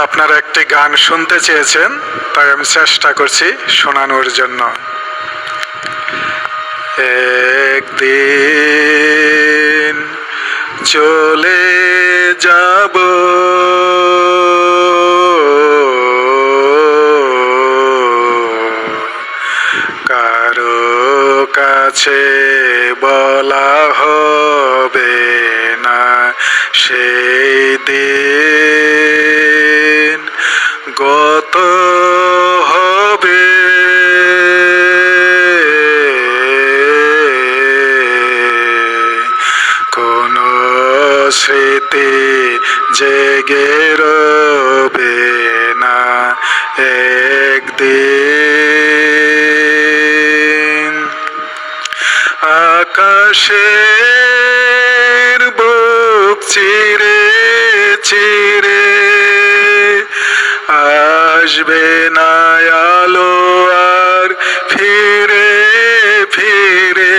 আপনারা একটি গান শুনতে চেয়েছেন, তাই আমি চেষ্টা করছি শোনানোর জন্য। একদিন চলে যাব কারো কাছে বলা হবে না সেই দিন গত হবে কোন স্মৃতি জেগে রবে না একদিন আকাশের বুক চিরে চিরে আসবে না আলো আর ফিরে ফিরে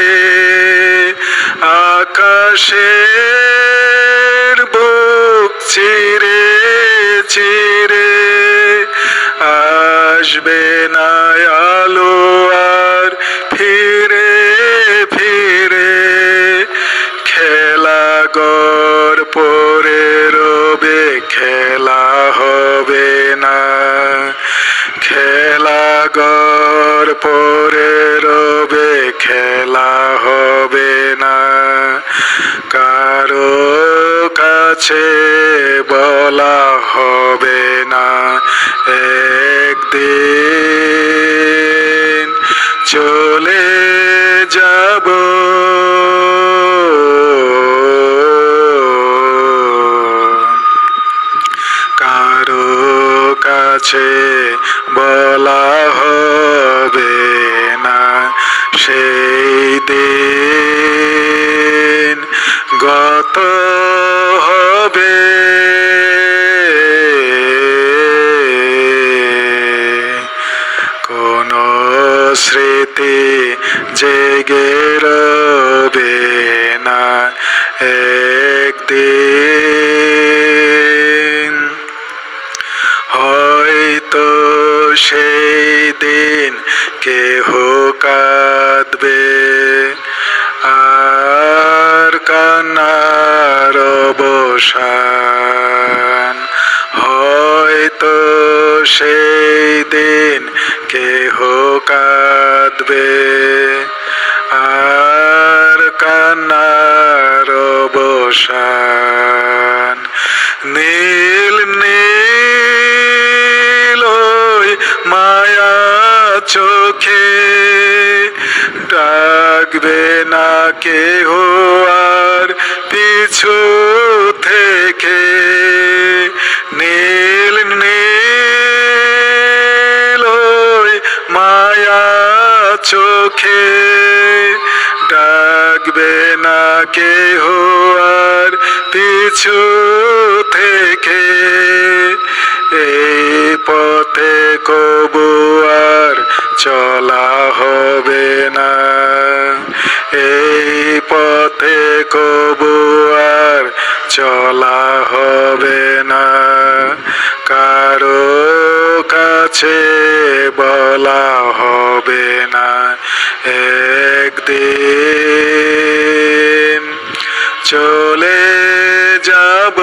আকাশের বুক চিরে চিরে আসবে না আলো আর ফিরে ফিরে খেলা গর পরে রবে খেলা হবে না খেলা গর পরে রবে খেলা হবে না কারো কাছে বলা হবে না একদিন চলে যাব কারো কাছে বলা হবে না সেই দিন গত হবে কোন স্মৃতি জেগে রবে না একদিন হয়তো সেই দিন কেহ কাঁদবে আর কান্নার অবসান হয়তো সেই দিন কেহ কাঁদবে আর কান্নার অবসান নীল নীল মায়া চোখে ডাকবে না কেহ আর পিছু থেকে নীল নীল মায়া চোখে ডাকবে না কেহ আর পিছু থেকে এই পথে কবু আর চলা হবে না এই পথে কবু আর চলা হবে না কারো কাছে বলা হবে না একদিন চলে যাব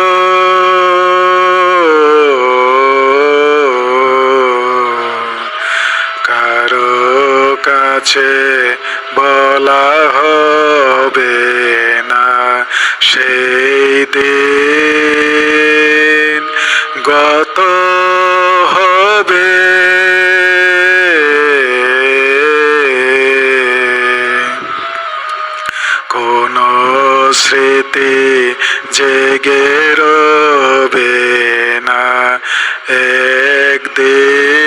কারো কাছে বলা হবে না সেই দিন গত হবে কোন স্মৃতি জেগে রবে না একদিন